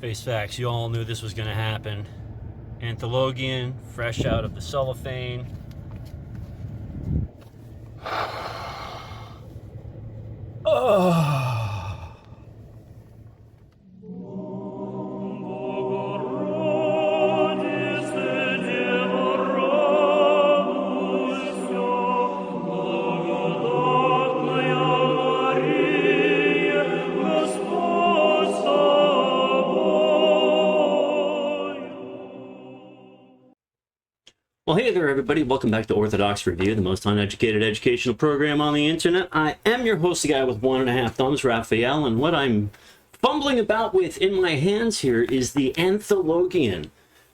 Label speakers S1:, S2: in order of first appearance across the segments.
S1: Face facts, you all knew this was going to happen. Anthologian, fresh out of the cellophane. Oh. Well, hey there, everybody. Welcome back to Orthodox Review, the most uneducated educational program on the internet. I am your host, the guy with 1.5 thumbs, Raphael, and what I'm fumbling about with in my hands here is the Anthologian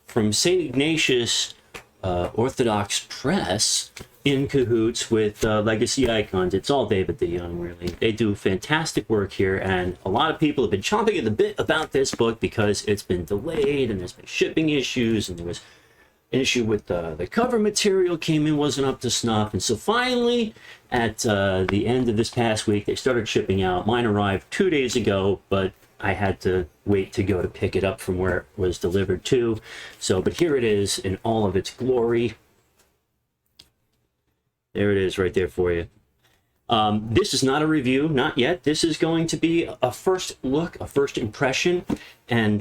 S1: from St. Ignatius Orthodox Press, in cahoots with Legacy Icons. It's all David the Young, really. They do fantastic work here, and a lot of people have been chomping at the bit about this book because it's been delayed, and there's been shipping issues, and there was issue with the cover material came in, wasn't up to snuff, and so finally at the end of this past week they started shipping out. Mine arrived 2 days ago, but I had to wait to go to pick it up from where it was delivered to. But here it is in all of its glory. There it is right there for you. This is not a review, not yet. This is going to be a first look, a first impression, and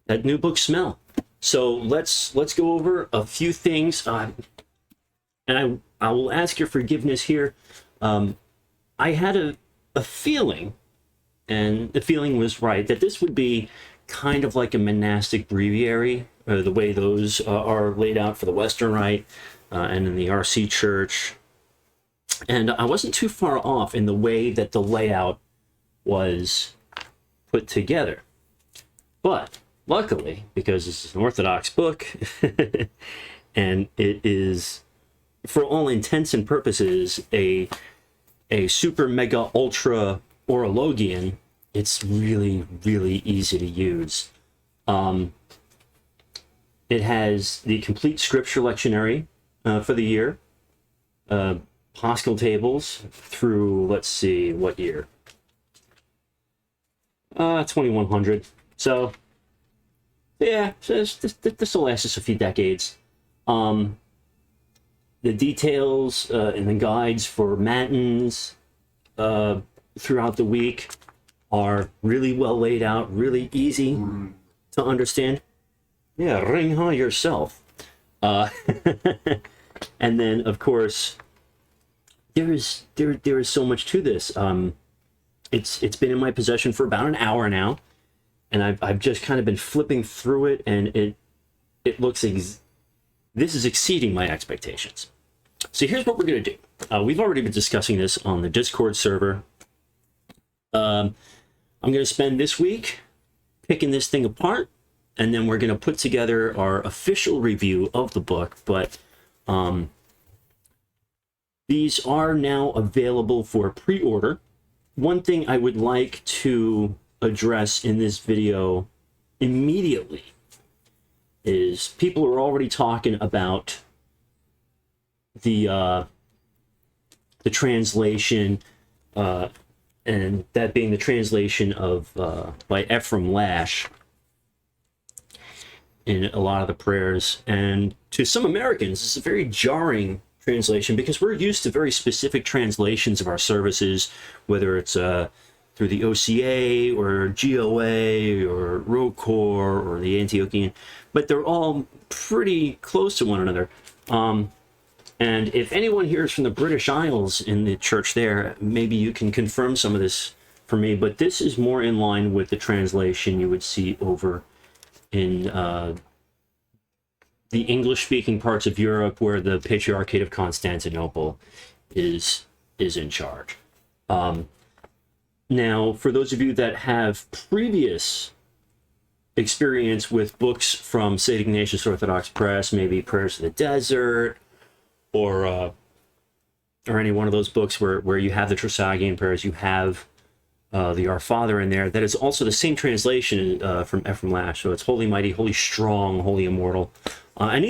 S1: that new book smell. So let's go over a few things, and I will ask your forgiveness here. I had a feeling, and the feeling was right, that this would be kind of like a monastic breviary, the way those are laid out for the Western Rite and in the RC Church. And I wasn't too far off in the way that the layout was put together. But luckily, because this is an Orthodox book, and it is, for all intents and purposes, a super mega ultra Orologian, it's really, really easy to use. It has the complete scripture lectionary for the year, Paschal tables through, let's see, what year? 2100. So yeah, this will last us a few decades. The details and the guides for Matins throughout the week are really well laid out, really easy to understand. Yeah, ring ha yourself. And then, of course, there is so much to this. It's been in my possession for about an hour now. And I've just kind of been flipping through it, and it looks this is exceeding my expectations. So here's what we're going to do. We've already been discussing this on the Discord server. I'm going to spend this week picking this thing apart, and then we're going to put together our official review of the book. But these are now available for pre-order. One thing I would like to address in this video immediately is people are already talking about the translation, and that being the translation of by Ephraim Lash in a lot of the prayers. And to some Americans, it's a very jarring translation because we're used to very specific translations of our services, whether it's through the OCA or GOA or ROCOR or the Antiochian, but they're all pretty close to one another. And if anyone here is from the British Isles in the church there, maybe you can confirm some of this for me, but this is more in line with the translation you would see over in the English-speaking parts of Europe, where the Patriarchate of Constantinople is in charge. Now, for those of you that have previous experience with books from St. Ignatius Orthodox Press, maybe Prayers of the Desert, or any one of those books where you have the Trisagion prayers, you have the Our Father in there, that is also the same translation from Ephraim Lash. So it's Holy Mighty, Holy Strong, Holy Immortal. And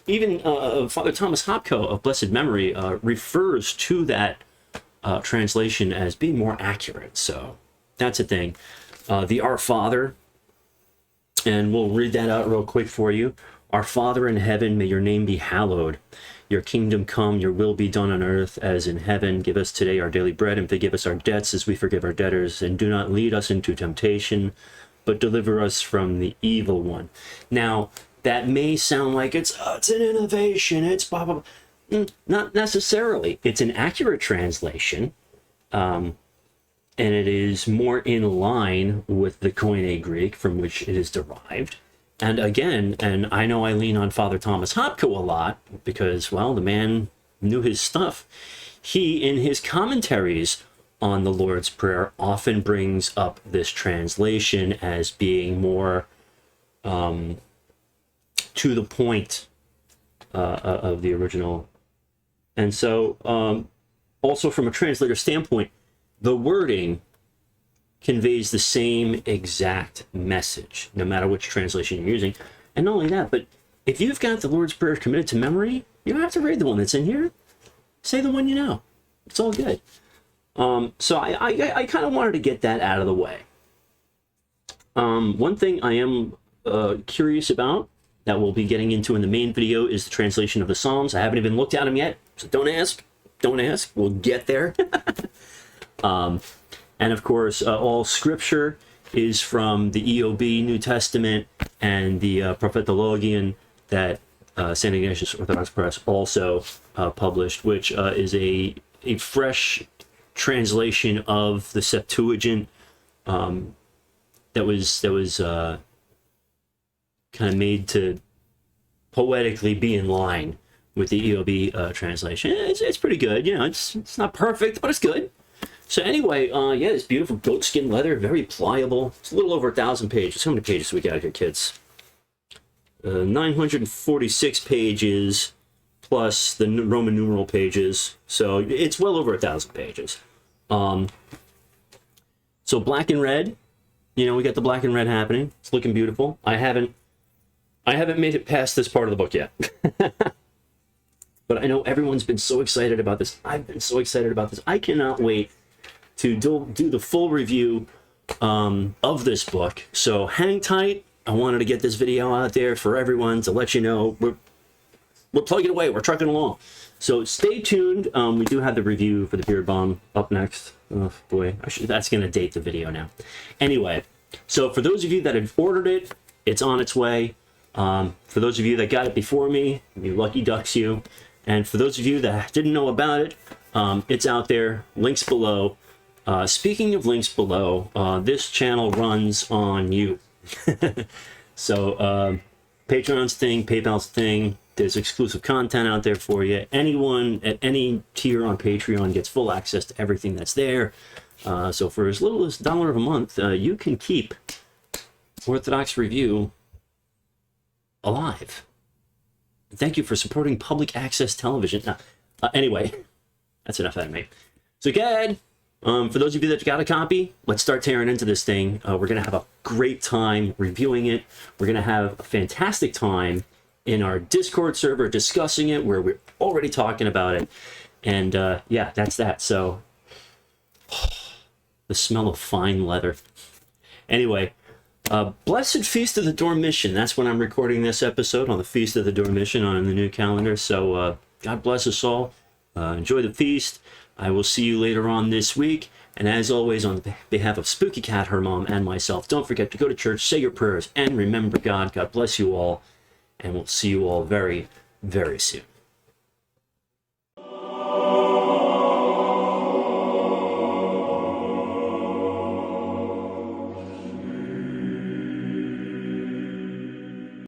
S1: even Father Thomas Hopko of blessed memory refers to that translation as being more accurate. So that's a thing. the Our Father, and we'll read that out real quick for you. Our Father in heaven, may your name be hallowed. Your kingdom come, your will be done on earth as in heaven. Give us today our daily bread, and forgive us our debts as we forgive our debtors. And do not lead us into temptation, but deliver us from the evil one. Now, that may sound like it's an innovation, it's blah, blah, blah. Not necessarily. It's an accurate translation, and it is more in line with the Koine Greek from which it is derived. And again, and I know I lean on Father Thomas Hopko a lot because, well, the man knew his stuff. He, in his commentaries on the Lord's Prayer, often brings up this translation as being more to the point of the original. And so, also from a translator standpoint, the wording conveys the same exact message, no matter which translation you're using. And not only that, but if you've got the Lord's Prayer committed to memory, you don't have to read the one that's in here. Say the one you know. It's all good. So I kind of wanted to get that out of the way. One thing I am curious about that we'll be getting into in the main video is the translation of the Psalms. I haven't even looked at them yet, so don't ask. Don't ask. We'll get there. And of course, all scripture is from the EOB New Testament and the Prophetologian that St. Ignatius Orthodox Press also published, which is a fresh translation of the Septuagint that was kind of made to poetically be in line with the EOB translation. It's pretty good. You know, it's not perfect, but it's good. So anyway, yeah, this beautiful goatskin leather, very pliable. It's a little over 1,000 pages. How many pages do we got here, kids? 946 pages plus the Roman numeral pages. So it's well over 1,000 pages. So black and red, you know, we got the black and red happening. It's looking beautiful. I haven't made it past this part of the book yet. But I know everyone's been so excited about this. I've been so excited about this. I cannot wait to do the full review of this book. So hang tight. I wanted to get this video out there for everyone to let you know we're plugging away. We're trucking along. So stay tuned. We do have the review for the Beard Bomb up next. Oh boy, that's going to date the video now. Anyway, so for those of you that have ordered it, it's on its way. For those of you that got it before me, you lucky ducks you. And for those of you that didn't know about it, it's out there. Links below. Speaking of links below, this channel runs on you. So Patreon's thing, PayPal's thing, there's exclusive content out there for you. Anyone at any tier on Patreon gets full access to everything that's there. So for as little as $1 a month, you can keep Orthodox Review alive. Thank you for supporting public access television. Anyway, that's enough out of me. So go ahead. For those of you that got a copy, let's start tearing into this thing. We're going to have a great time reviewing it. We're going to have a fantastic time in our Discord server discussing it, where we're already talking about it. And yeah, that's that. So the smell of fine leather. Anyway, blessed Feast of the Dormition. That's when I'm recording this episode, on the Feast of the Dormition on the new calendar. So God bless us all. Enjoy the feast. I will see you later on this week. And as always, on behalf of Spooky Cat, her mom, and myself, don't forget to go to church, say your prayers, and remember God. God bless you all. And we'll see you all very, very soon.